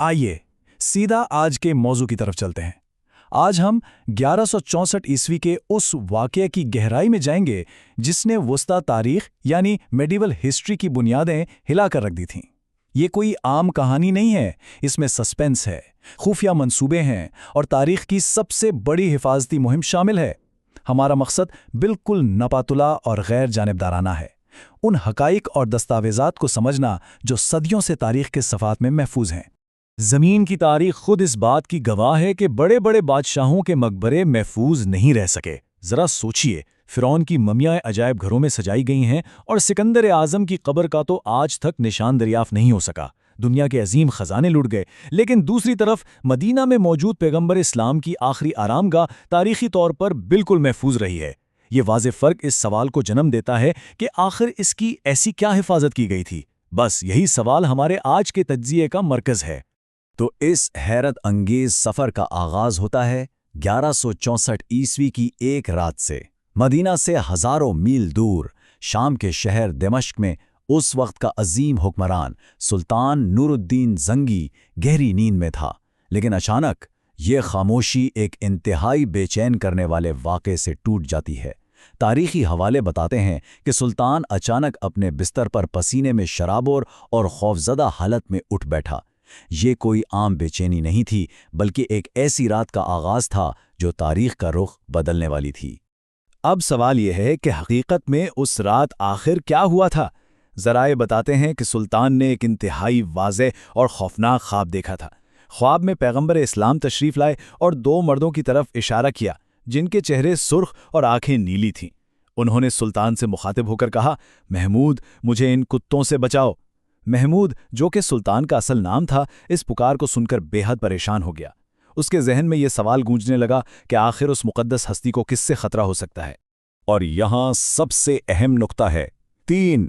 आइए सीधा आज के मौजू की तरफ चलते हैं। आज हम 1164 ईस्वी के उस वाक़ये की गहराई में जाएंगे जिसने वस्ता तारीख यानी मेडिवल हिस्ट्री की बुनियादें हिलाकर रख दी थीं। ये कोई आम कहानी नहीं है, इसमें सस्पेंस है, खुफिया मंसूबे हैं और तारीख की सबसे बड़ी हिफाजती मुहिम शामिल है। हमारा मकसद बिल्कुल नपातुला और गैर जानिबदाराना है, उन हकाइक और दस्तावेज़ात को समझना जो सदियों से तारीख के सफ़ात में महफूज हैं। ज़मीन की तारीख खुद इस बात की गवाह है कि बड़े बड़े बादशाहों के मकबरे महफूज नहीं रह सके। ज़रा सोचिए, फ़िरौन की ममियाँ अजायब घरों में सजाई गई हैं और सिकंदर आज़म की कब्र का तो आज तक निशान दरियाफ़त नहीं हो सका। दुनिया के अजीम ख़जाने लुट गए, लेकिन दूसरी तरफ मदीना में मौजूद पैगंबर इस्लाम की आखिरी आरामगाह तारीख़ी तौर पर बिल्कुल महफूज रही है। ये वाज़े फ़र्क इस सवाल को जन्म देता है कि आखिर इसकी ऐसी क्या हिफाजत की गई थी। बस यही सवाल हमारे आज के तज्ज़िये का मरकज़ है। तो इस हैरत अंगेज सफ़र का आगाज़ होता है 1164 ईस्वी की एक रात से। मदीना से हज़ारों मील दूर शाम के शहर दिमश्क में उस वक्त का अजीम हुक्मरान सुल्तान नूरुद्दीन ज़ंगी गहरी नींद में था। लेकिन अचानक ये खामोशी एक इंतहाई बेचैन करने वाले वाक़े से टूट जाती है। तारीख़ी हवाले बताते हैं कि सुल्तान अचानक अपने बिस्तर पर पसीने में शराबोर और खौफज़दा हालत में उठ बैठा। ये कोई आम बेचैनी नहीं थी, बल्कि एक ऐसी रात का आगाज़ था जो तारीख़ का रुख बदलने वाली थी। अब सवाल यह है कि हकीकत में उस रात आखिर क्या हुआ था। ज़राए बताते हैं कि सुल्तान ने एक इंतहाई वाज़ेह और खौफनाक ख्वाब देखा था। ख्वाब में पैगंबर इस्लाम तशरीफ़ लाए और दो मर्दों की तरफ इशारा किया जिनके चेहरे सुर्ख और आंखें नीली थीं। उन्होंने सुल्तान से मुखातिब होकर कहा, महमूद, मुझे इन कुत्तों से बचाओ। महमूद, जो कि सुल्तान का असल नाम था, इस पुकार को सुनकर बेहद परेशान हो गया। उसके जहन में यह सवाल गूंजने लगा कि आखिर उस मुक़द्दस हस्ती को किससे खतरा हो सकता है। और यहाँ सबसे अहम नुक्ता है 3।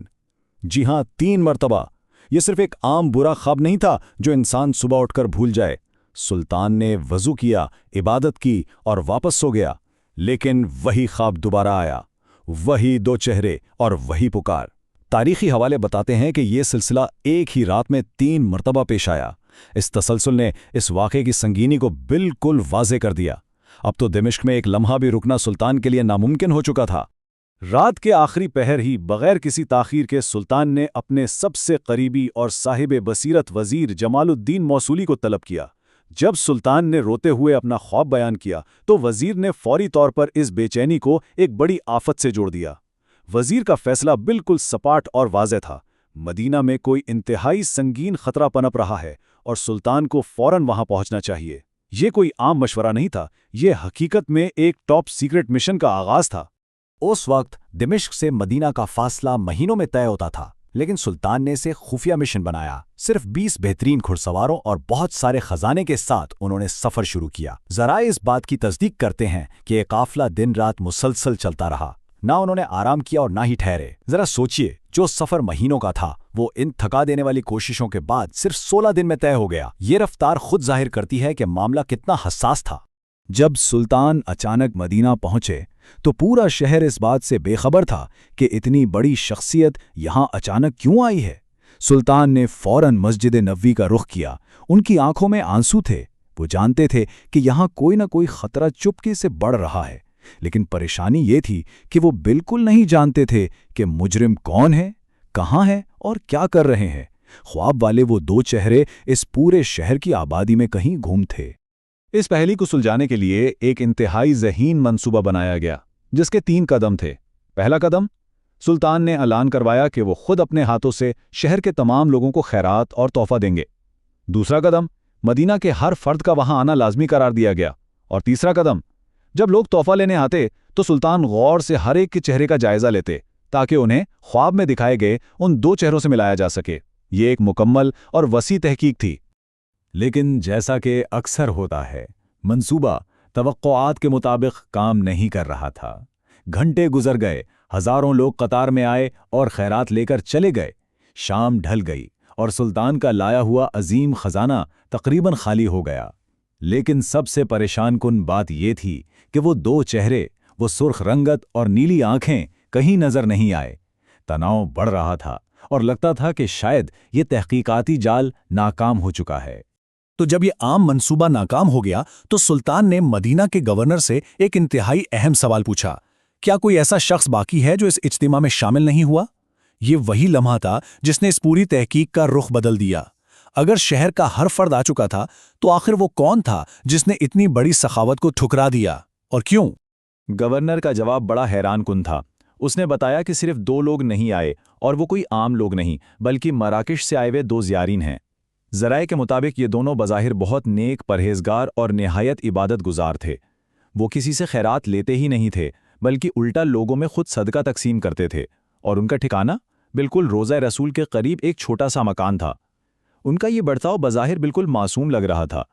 जी हाँ, 3 मरतबा। ये सिर्फ एक आम बुरा ख्वाब नहीं था जो इंसान सुबह उठकर भूल जाए। सुल्तान ने वज़ू किया, इबादत की और वापस सो गया, लेकिन वही ख्वाब दोबारा आया, वही 2 चेहरे और वही पुकार। तारीख़ी हवाले बताते हैं कि ये सिलसिला एक ही रात में 3 मरतबा पेश आया। इस तसलसल ने इस वाक़े की संगीनी को बिल्कुल वाज़े कर दिया। अब तो दिमश्क में एक लम्हा भी रुकना सुल्तान के लिए नामुमकिन हो चुका था। रात के आखिरी पहर ही बग़ैर किसी ताख़ीर के सुल्तान ने अपने सबसे करीबी और साहिब बसीरत वज़ीर जमालुद्दीन मौसूली को तलब किया। जब सुल्तान ने रोते हुए अपना ख्वाब बयान किया तो वज़ीर ने फौरी तौर पर इस बेचैनी को एक बड़ी आफत से जोड़ दिया। वज़ीर का फैसला बिल्कुल सपाट और वाज़ेह था। मदीना में कोई इंतहाई संगीन खतरा पनप रहा है और सुल्तान को फ़ौरन वहां पहुंचना चाहिए। ये कोई आम मशवरा नहीं था, ये हकीकत में एक टॉप सीक्रेट मिशन का आगाज़ था। उस वक्त दिमश्क से मदीना का फासला महीनों में तय होता था, लेकिन सुल्तान ने इसे खुफिया मिशन बनाया। सिर्फ 20 बेहतरीन घुड़सवारों और बहुत सारे खजाने के साथ उन्होंने सफ़र शुरू किया। ज़राए इस बात की तस्दीक करते हैं कि यह काफ़िला दिन रात मुसलसल चलता रहा। ना उन्होंने आराम किया और ना ही ठहरे। ज़रा सोचिए, जो सफ़र महीनों का था वो इन थका देने वाली कोशिशों के बाद सिर्फ 16 दिन में तय हो गया। ये रफ्तार खुद जाहिर करती है कि मामला कितना हसास था। जब सुल्तान अचानक मदीना पहुंचे तो पूरा शहर इस बात से बेखबर था कि इतनी बड़ी शख्सियत यहाँ अचानक क्यों आई है। सुल्तान ने फ़ौरन मस्जिद नबवी का रुख किया। उनकी आंखों में आंसू थे। वो जानते थे कि यहाँ कोई ना कोई खतरा चुपके से बढ़ रहा है, लेकिन परेशानी ये थी कि वो बिल्कुल नहीं जानते थे कि मुजरिम कौन है, कहाँ है और क्या कर रहे हैं। ख्वाब वाले वो 2 चेहरे इस पूरे शहर की आबादी में कहीं घूम थे। इस पहेली को सुलझाने के लिए एक इंतहाई ज़हीन मंसूबा बनाया गया, जिसके 3 कदम थे। पहला कदम, सुल्तान ने ऐलान करवाया कि वो खुद अपने हाथों से शहर के तमाम लोगों को खैरात और तोहफा देंगे। दूसरा कदम, मदीना के हर फर्द का वहां आना लाजमी करार दिया गया। और तीसरा कदम, जब लोग तोहफा लेने आते तो सुल्तान गौर से हर एक के चेहरे का जायजा लेते ताकि उन्हें ख्वाब में दिखाए गए उन 2 चेहरों से मिलाया जा सके। ये एक मुकम्मल और वसी तहकीक थी। लेकिन जैसा कि अक्सर होता है, मंसूबा तवक्कुआत के मुताबिक काम नहीं कर रहा था। घंटे गुजर गए, हज़ारों लोग कतार में आए और खैरात लेकर चले गए। शाम ढल गई और सुल्तान का लाया हुआ अजीम खजाना तकरीबन खाली हो गया। लेकिन सबसे परेशान कुन बात यह थी कि वो 2 चेहरे, वो सुर्ख रंगत और नीली आंखें कहीं नजर नहीं आए। तनाव बढ़ रहा था और लगता था कि शायद ये तहकीकाती जाल नाकाम हो चुका है। तो जब ये आम मंसूबा नाकाम हो गया तो सुल्तान ने मदीना के गवर्नर से एक इंतहाई अहम सवाल पूछा, क्या कोई ऐसा शख्स बाकी है जो इस इज्तिमा में शामिल नहीं हुआ? ये वही लम्हा था जिसने इस पूरी तहकीक का रुख बदल दिया। अगर शहर का हर फर्द आ चुका था तो आखिर वो कौन था जिसने इतनी बड़ी सखावत को ठुकरा दिया, और क्यों? गवर्नर का जवाब बड़ा हैरानकुन था। उसने बताया कि सिर्फ 2 लोग नहीं आए, और वो कोई आम लोग नहीं बल्कि मराकश से आए हुए 2 ज़ियारीन हैं। ज़राए के मुताबिक ये दोनों बज़ाहिर बहुत नेक, परहेजगार और निहायत इबादत गुजार थे। वो किसी से खैरात लेते ही नहीं थे बल्कि उल्टा लोगों में खुद सदका तकसीम करते थे, और उनका ठिकाना बिल्कुल रोज़ा रसूल के करीब एक छोटा सा मकान था। उनका ये बर्ताव बज़ाहिर बिल्कुल मासूम लग रहा था,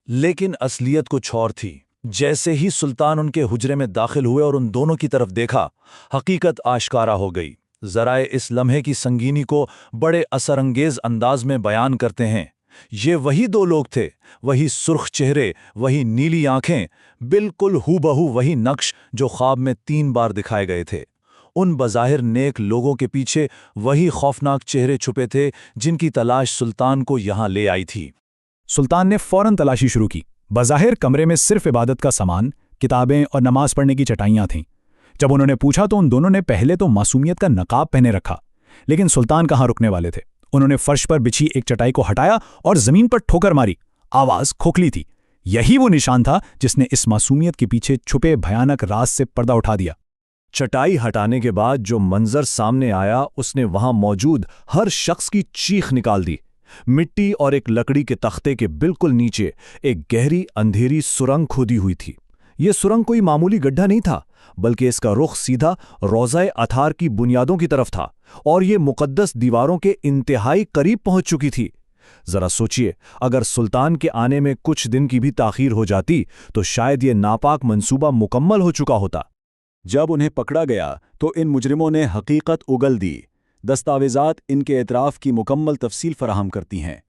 लेकिन असलियत कुछ और थी। जैसे ही सुल्तान उनके हुजरे में दाखिल हुए और उन दोनों की तरफ देखा, हकीकत आश्कारा हो गई। ज़राए इस लम्हे की संगीनी को बड़े असरंगेज अंदाज में बयान करते हैं। ये वही 2 लोग थे, वही सुर्ख चेहरे, वही नीली आंखें, बिल्कुल हूबहू वही नक्श जो ख्वाब में 3 बार दिखाए गए थे। उन बज़ाहिर नेक लोगों के पीछे वही खौफनाक चेहरे छुपे थे जिनकी तलाश सुल्तान को यहाँ ले आई थी। सुल्तान ने फौरन तलाशी शुरू की। बज़ाहिर कमरे में सिर्फ इबादत का सामान, किताबें और नमाज पढ़ने की चटाइयाँ थीं। जब उन्होंने पूछा तो उन दोनों ने पहले तो मासूमियत का नकाब पहने रखा, लेकिन सुल्तान कहाँ रुकने वाले थे। उन्होंने फर्श पर बिछी एक चटाई को हटाया और जमीन पर ठोकर मारी। आवाज खोखली थी। यही वो निशान था जिसने इस मासूमियत के पीछे छुपे भयानक राज से पर्दा उठा दिया। चटाई हटाने के बाद जो मंजर सामने आया उसने वहां मौजूद हर शख्स की चीख निकाल दी। मिट्टी और एक लकड़ी के तख्ते के बिल्कुल नीचे एक गहरी अंधेरी सुरंग खोदी हुई थी। ये सुरंग कोई मामूली गड्ढा नहीं था, बल्कि इसका रुख सीधा रोज़ा अथार की बुनियादों की तरफ था, और ये मुकद्दस दीवारों के इंतहाई करीब पहुंच चुकी थी। जरा सोचिए, अगर सुल्तान के आने में कुछ दिन की भी ताखीर हो जाती तो शायद ये नापाक मंसूबा मुकम्मल हो चुका होता। जब उन्हें पकड़ा गया तो इन मुजरिमों ने हकीकत उगल दी। दस्तावेज़ात इनके एतराफ़ की मुकम्मल तफसील फराहम करती हैं।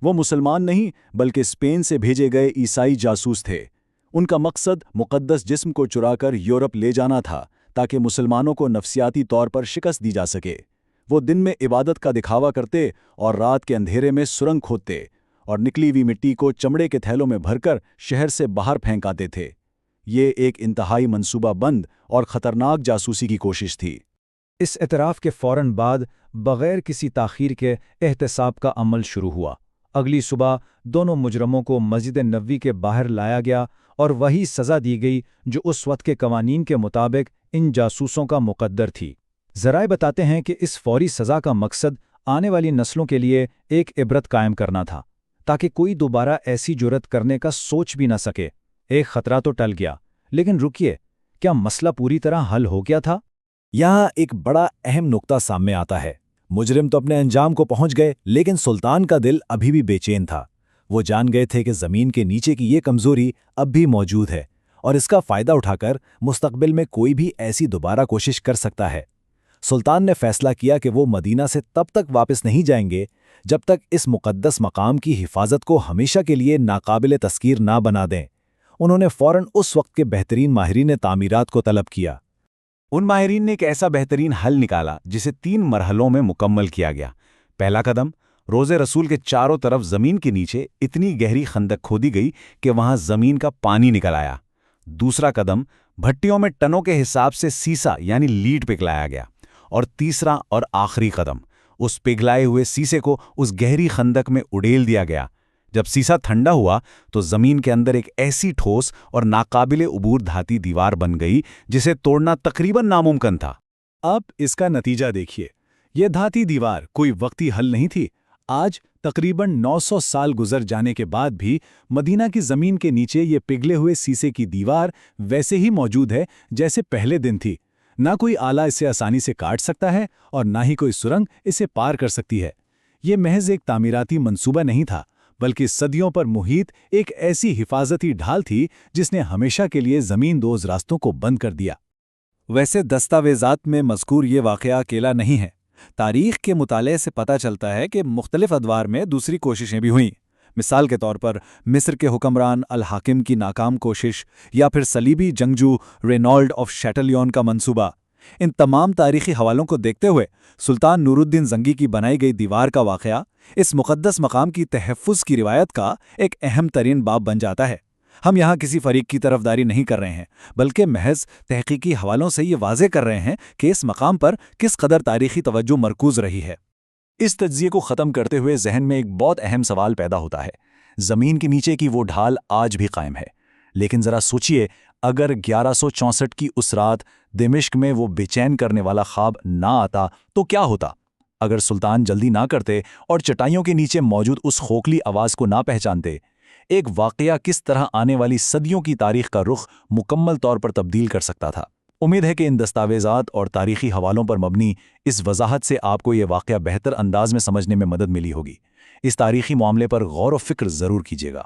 वो मुसलमान नहीं बल्कि स्पेन से भेजे गए ईसाई जासूस थे। उनका मकसद मुक़द्दस जिस्म को चुराकर यूरोप ले जाना था ताकि मुसलमानों को नफसियाती तौर पर शिकस्त दी जा सके। वो दिन में इबादत का दिखावा करते और रात के अंधेरे में सुरंग खोदते और निकली हुई मिट्टी को चमड़े के थैलों में भरकर शहर से बाहर फेंक आते थे। ये एक इंतहाई मंसूबा बंद और ख़तरनाक जासूसी की कोशिश थी। इस एतराफ़ के फ़ौरन बाद बग़ैर किसी ताख़ीर के एहतसाब का अमल शुरू हुआ। अगली सुबह दोनों मुजरमों को मस्जिद नबवी के बाहर लाया गया और वही सज़ा दी गई जो उस वक्त के कवानीन के मुताबिक इन जासूसों का मुक़द्दर थी। ज़राए बताते हैं कि इस फौरी सज़ा का मकसद आने वाली नस्लों के लिए एक इबरत कायम करना था, ताकि कोई दोबारा ऐसी जुर्रत करने का सोच भी न सके। एक ख़तरा तो टल गया, लेकिन रुकिए, क्या मसला पूरी तरह हल हो गया था? यहाँ एक बड़ा अहम नुक्ता सामने आता है। मुजरिम तो अपने अंजाम को पहुंच गए, लेकिन सुल्तान का दिल अभी भी बेचैन था। वो जान गए थे कि ज़मीन के नीचे की ये कमज़ोरी अब भी मौजूद है और इसका फ़ायदा उठाकर मुस्तक़बिल में कोई भी ऐसी दोबारा कोशिश कर सकता है। सुल्तान ने फैसला किया कि वो मदीना से तब तक वापस नहीं जाएंगे जब तक इस मुक़द्दस मकाम की हिफाजत को हमेशा के लिए नाकाबिल तस्कीर ना बना दें। उन्होंने फ़ौरन उस वक्त के बेहतरीन माहिरीन तामीरात को तलब किया। उन माहिरीन ने एक ऐसा बेहतरीन हल निकाला जिसे 3 मरहलों में मुकम्मल किया गया। पहला कदम, रोज़े रसूल के चारों तरफ ज़मीन के नीचे इतनी गहरी खंदक खोदी गई कि वहाँ ज़मीन का पानी निकल आया। दूसरा कदम, भट्टियों में टनों के हिसाब से सीसा यानी लीड पिघलाया गया। और तीसरा और आखिरी कदम, उस पिघलाए हुए सीसे को उस गहरी खंदक में उड़ेल दिया गया। जब सीसा ठंडा हुआ तो ज़मीन के अंदर एक ऐसी ठोस और नाकाबिले उबूर धाती दीवार बन गई जिसे तोड़ना तकरीबन नामुमकिन था। अब इसका नतीजा देखिए। यह धाती दीवार कोई वक्ती हल नहीं थी। आज तकरीबन 900 साल गुजर जाने के बाद भी मदीना की ज़मीन के नीचे ये पिघले हुए शीशे की दीवार वैसे ही मौजूद है जैसे पहले दिन थी। ना कोई आला इसे आसानी से काट सकता है और ना ही कोई सुरंग इसे पार कर सकती है। ये महज एक तामीराती मंसूबा नहीं था, बल्कि सदियों पर मुहित एक ऐसी हिफाजती ढाल थी जिसने हमेशा के लिए ज़मीन-दोज़ रास्तों को बंद कर दिया। वैसे दस्तावेज़ात में मज़कूर ये वाक़या अकेला नहीं है। तारीख़ के मुताले से पता चलता है कि मुख्तलिफ़ अदवार में दूसरी कोशिशें भी हुईं। मिसाल के तौर पर मिस्र के हुक्मरान अल हाकिम की नाकाम कोशिश, या फिर सलीबी जंगजू रेनॉल्ड ऑफ शैटलियन का मंसूबा, ان تمام تاریخی حوالوں کو دیکھتے ہوئے سلطان نور الدین زنگی کی بنائی گئی دیوار کا واقعہ اس مقدس مقام کی تحفظ کی روایت کا ایک اہم ترین باب بن جاتا ہے۔ ہم یہاں کسی فریق کی طرفداری نہیں کر رہے ہیں، بلکہ محض تحقیقی حوالوں سے یہ واضح کر رہے ہیں کہ اس مقام پر کس قدر تاریخی توجہ مرکوز رہی ہے۔ اس تجزیے کو ختم کرتے ہوئے ذہن میں ایک بہت اہم سوال پیدا ہوتا ہے۔ زمین کے نیچے کی وہ ڈھال آج بھی قائم ہے، لیکن ذرا سوچئے، اگر 1164 کی اس رات دمشق میں وہ بے چین کرنے والا خواب نہ آتا تو کیا ہوتا؟ اگر سلطان جلدی نہ کرتے اور چٹائیوں کے نیچے موجود اس کھوکھلی آواز کو نہ پہچانتے، ایک واقعہ کس طرح آنے والی صدیوں کی تاریخ کا رخ مکمل طور پر تبدیل کر سکتا تھا۔ امید ہے کہ ان دستاویزات اور تاریخی حوالوں پر مبنی اس وضاحت سے آپ کو یہ واقعہ بہتر انداز میں سمجھنے میں مدد ملی ہوگی۔ اس تاریخی معاملے پر غور و فکر ضرور کیجیے گا۔